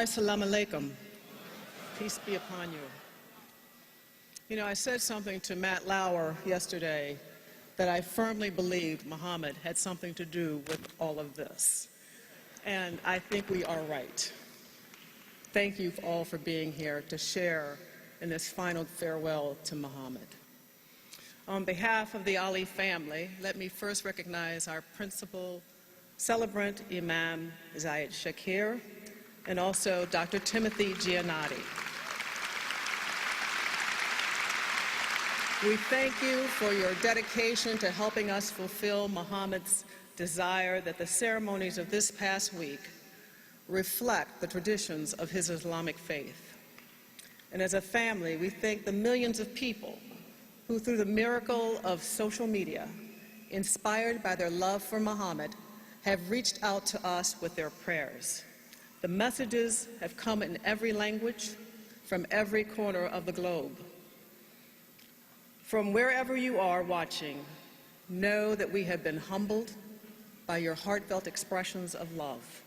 Assalamu alaikum. Peace be upon you. You know, I said something to Matt Lauer yesterday that I firmly believed Muhammad had something to do with all of this. And I think we are right. Thank you all for being here to share in this final farewell to Muhammad. On behalf of the Ali family, let me first recognize our principal celebrant, Imam Zayed Shakir, and also Dr. Timothy Giannotti. We thank you for your dedication to helping us fulfill Muhammad's desire that the ceremonies of this past week reflect the traditions of his Islamic faith. And as a family, we thank the millions of people who, through the miracle of social media, inspired by their love for Muhammad, have reached out to us with their prayers. The messages have come in every language, from every corner of the globe. From wherever you are watching, know that we have been humbled by your heartfelt expressions of love.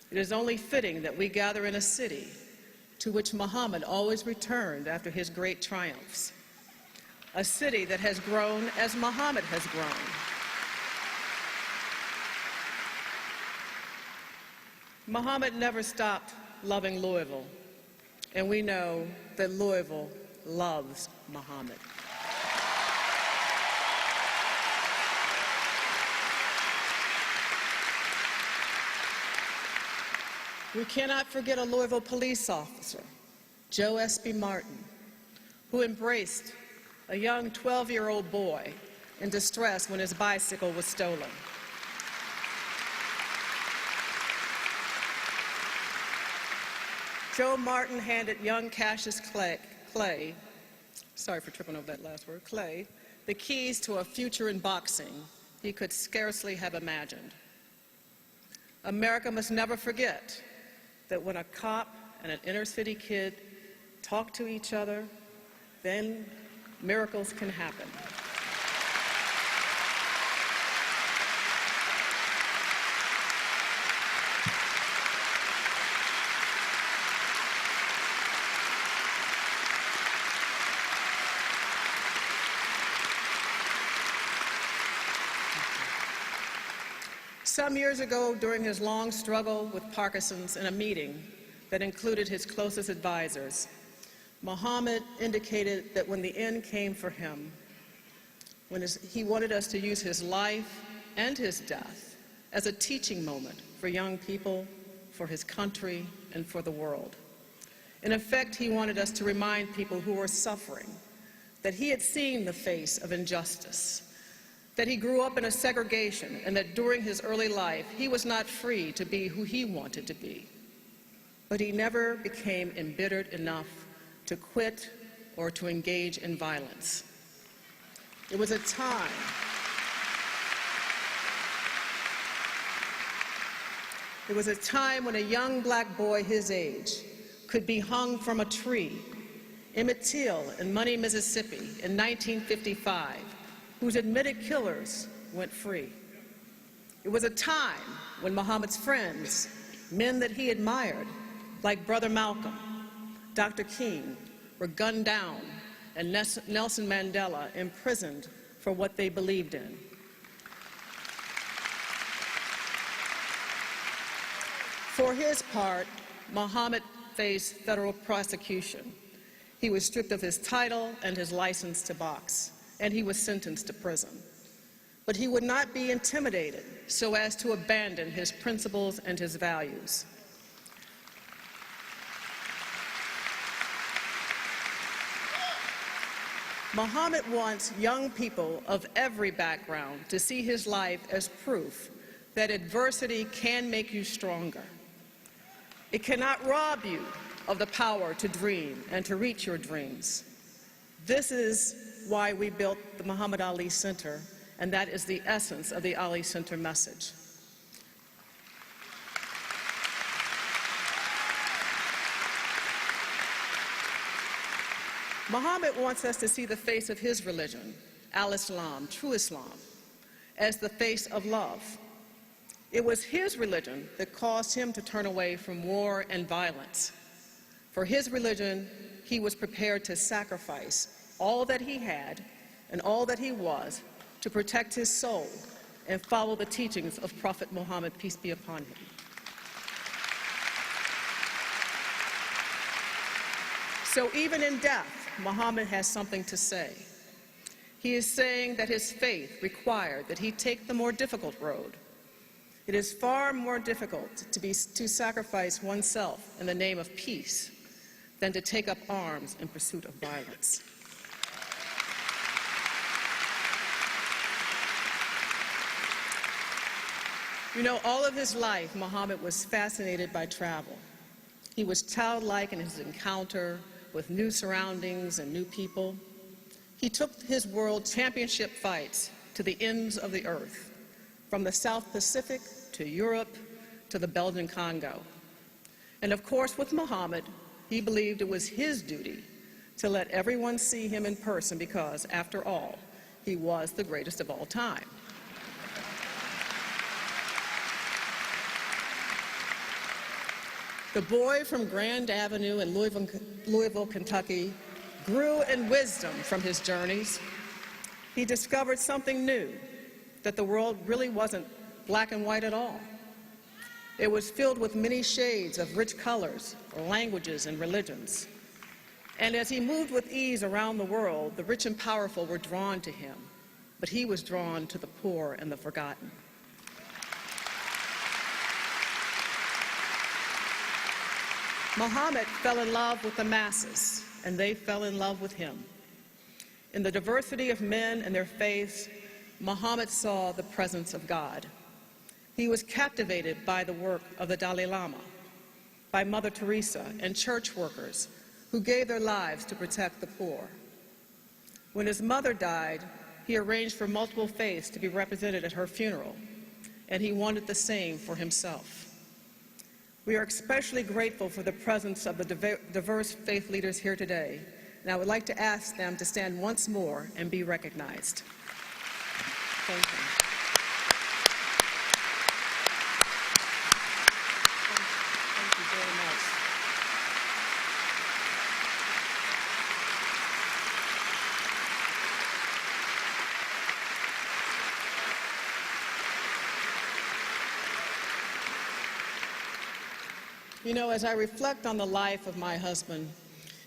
It is only fitting that we gather in a city to which Muhammad always returned after his great triumphs, a city that has grown as Muhammad has grown. Muhammad never stopped loving Louisville, and we know that Louisville loves Muhammad. We cannot forget a Louisville police officer, Joe S.B. Martin, who embraced a young 12-year-old boy in distress when his bicycle was stolen. Joe Martin handed young Cassius Clay, sorry for tripping over that last word, Clay, the keys to a future in boxing he could scarcely have imagined. America must never forget that when a cop and an inner-city kid talk to each other, then miracles can happen. Some years ago, during his long struggle with Parkinson's in a meeting that included his closest advisors, Muhammad indicated that when the end came for him, he wanted us to use his life and his death as a teaching moment for young people, for his country, and for the world. In effect, he wanted us to remind people who were suffering that he had seen the face of injustice, that he grew up in a segregation, and that during his early life, he was not free to be who he wanted to be. But he never became embittered enough to quit or to engage in violence. It was a time when a young black boy his age could be hung from a tree, Emmett Till in Money, Mississippi in 1955, whose admitted killers went free. It was a time when Muhammad's friends, men that he admired, like Brother Malcolm, Dr. King, were gunned down, and Nelson Mandela imprisoned for what they believed in. For his part, Muhammad faced federal prosecution. He was stripped of his title and his license to box, and he was sentenced to prison. But he would not be intimidated so as to abandon his principles and his values. Muhammad wants young people of every background to see his life as proof that adversity can make you stronger. It cannot rob you of the power to dream and to reach your dreams. This is why we built the Muhammad Ali Center, and that is the essence of the Ali Center message. Muhammad wants us to see the face of his religion, Al-Islam, true Islam, as the face of love. It was his religion that caused him to turn away from war and violence. For his religion, he was prepared to sacrifice all that he had and all that he was to protect his soul and follow the teachings of Prophet Muhammad, peace be upon him. So even in death, Muhammad has something to say. He is saying that his faith required that he take the more difficult road. It is far more difficult to sacrifice oneself in the name of peace than to take up arms in pursuit of violence. You know, all of his life, Muhammad was fascinated by travel. He was childlike in his encounter with new surroundings and new people. He took his world championship fights to the ends of the earth, from the South Pacific to Europe to the Belgian Congo. And of course, with Muhammad, he believed it was his duty to let everyone see him in person because, after all, he was the greatest of all time. The boy from Grand Avenue in Louisville, Kentucky, grew in wisdom from his journeys. He discovered something new, that the world really wasn't black and white at all. It was filled with many shades of rich colors, languages, and religions. And as he moved with ease around the world, the rich and powerful were drawn to him, but he was drawn to the poor and the forgotten. Muhammad fell in love with the masses, and they fell in love with him. In the diversity of men and their faiths, Muhammad saw the presence of God. He was captivated by the work of the Dalai Lama, by Mother Teresa, and church workers who gave their lives to protect the poor. When his mother died, he arranged for multiple faiths to be represented at her funeral, and he wanted the same for himself. We are especially grateful for the presence of the diverse faith leaders here today, and I would like to ask them to stand once more and be recognized. Thank you. Thank you very much. You know, as I reflect on the life of my husband,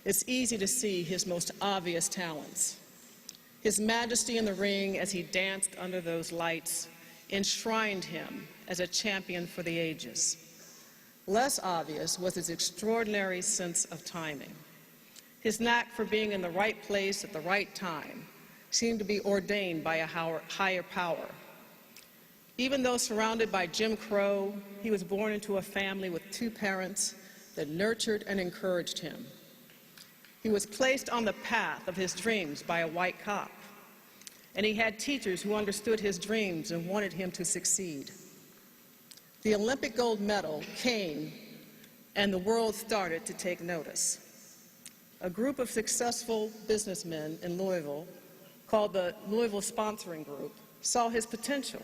it's easy to see his most obvious talents. His majesty in the ring as he danced under those lights enshrined him as a champion for the ages. Less obvious was his extraordinary sense of timing. His knack for being in the right place at the right time seemed to be ordained by a higher power. Even though surrounded by Jim Crow, he was born into a family with two parents that nurtured and encouraged him. He was placed on the path of his dreams by a white cop, and he had teachers who understood his dreams and wanted him to succeed. The Olympic gold medal came, and the world started to take notice. A group of successful businessmen in Louisville, called the Louisville Sponsoring Group, saw his potential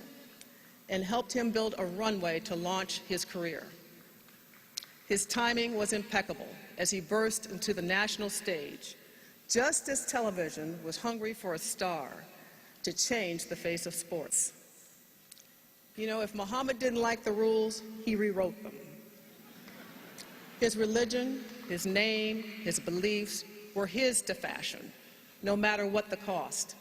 and helped him build a runway to launch his career. His timing was impeccable as he burst into the national stage, just as television was hungry for a star to change the face of sports. You know, if Muhammad didn't like the rules, he rewrote them. His religion, his name, his beliefs were his to fashion, no matter what the cost.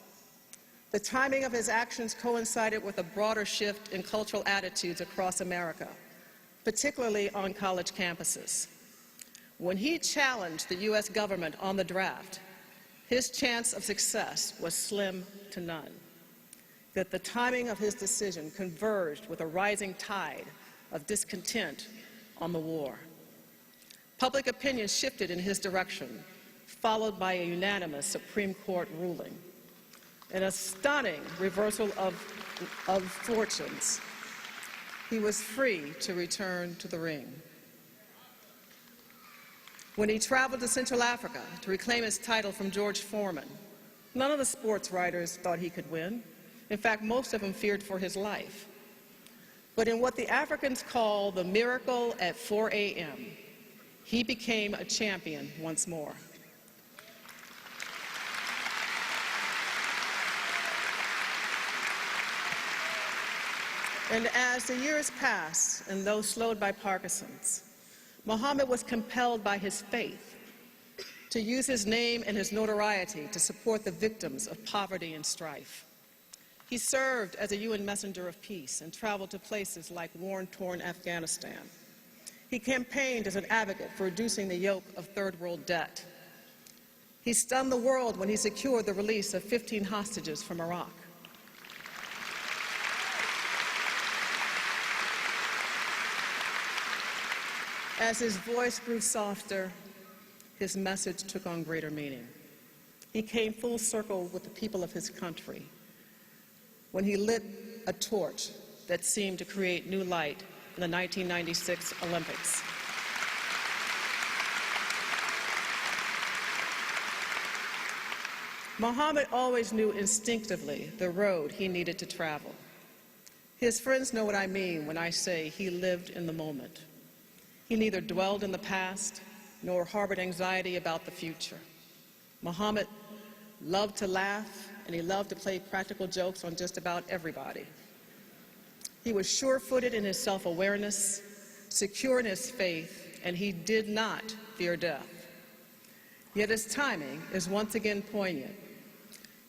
The timing of his actions coincided with a broader shift in cultural attitudes across America, particularly on college campuses. When he challenged the U.S. government on the draft, his chance of success was slim to none. That the timing of his decision converged with a rising tide of discontent on the war. Public opinion shifted in his direction, followed by a unanimous Supreme Court ruling. In a stunning reversal of fortunes, he was free to return to the ring. When he traveled to Central Africa to reclaim his title from George Foreman, none of the sports writers thought he could win. In fact, most of them feared for his life. But in what the Africans call the miracle at 4 a.m., he became a champion once more. And as the years passed, and those slowed by Parkinson's, Muhammad was compelled by his faith to use his name and his notoriety to support the victims of poverty and strife. He served as a UN messenger of peace and traveled to places like war-torn Afghanistan. He campaigned as an advocate for reducing the yoke of third world debt. He stunned the world when he secured the release of 15 hostages from Iraq. As his voice grew softer, his message took on greater meaning. He came full circle with the people of his country when he lit a torch that seemed to create new light in the 1996 Olympics. Muhammad always knew instinctively the road he needed to travel. His friends know what I mean when I say he lived in the moment. He neither dwelled in the past nor harbored anxiety about the future. Muhammad loved to laugh, and he loved to play practical jokes on just about everybody. He was sure-footed in his self-awareness, secure in his faith, and he did not fear death. Yet his timing is once again poignant.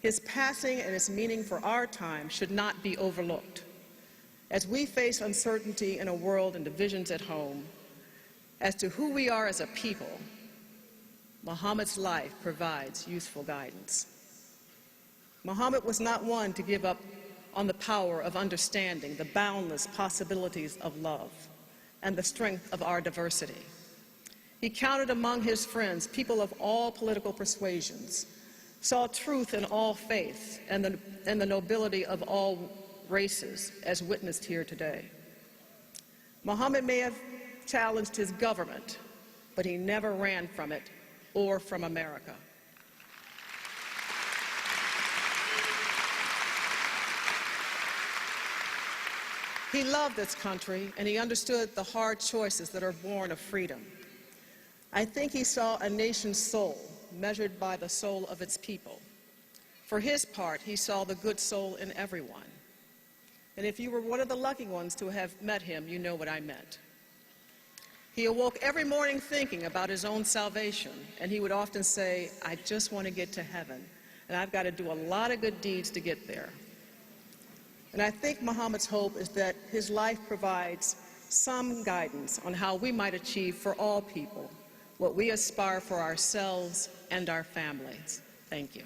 His passing and its meaning for our time should not be overlooked. As we face uncertainty in a world and divisions at home, as to who we are as a people, Muhammad's life provides useful guidance. Muhammad was not one to give up on the power of understanding the boundless possibilities of love and the strength of our diversity. He counted among his friends people of all political persuasions, saw truth in all faiths and the nobility of all races, as witnessed here today. Muhammad may have challenged his government, but he never ran from it or from America. He loved this country, and he understood the hard choices that are born of freedom. I think he saw a nation's soul measured by the soul of its people. For his part, he saw the good soul in everyone. And if you were one of the lucky ones to have met him, you know what I meant. He awoke every morning thinking about his own salvation, and he would often say, I just want to get to heaven, and I've got to do a lot of good deeds to get there. And I think Muhammad's hope is that his life provides some guidance on how we might achieve for all people what we aspire for ourselves and our families. Thank you.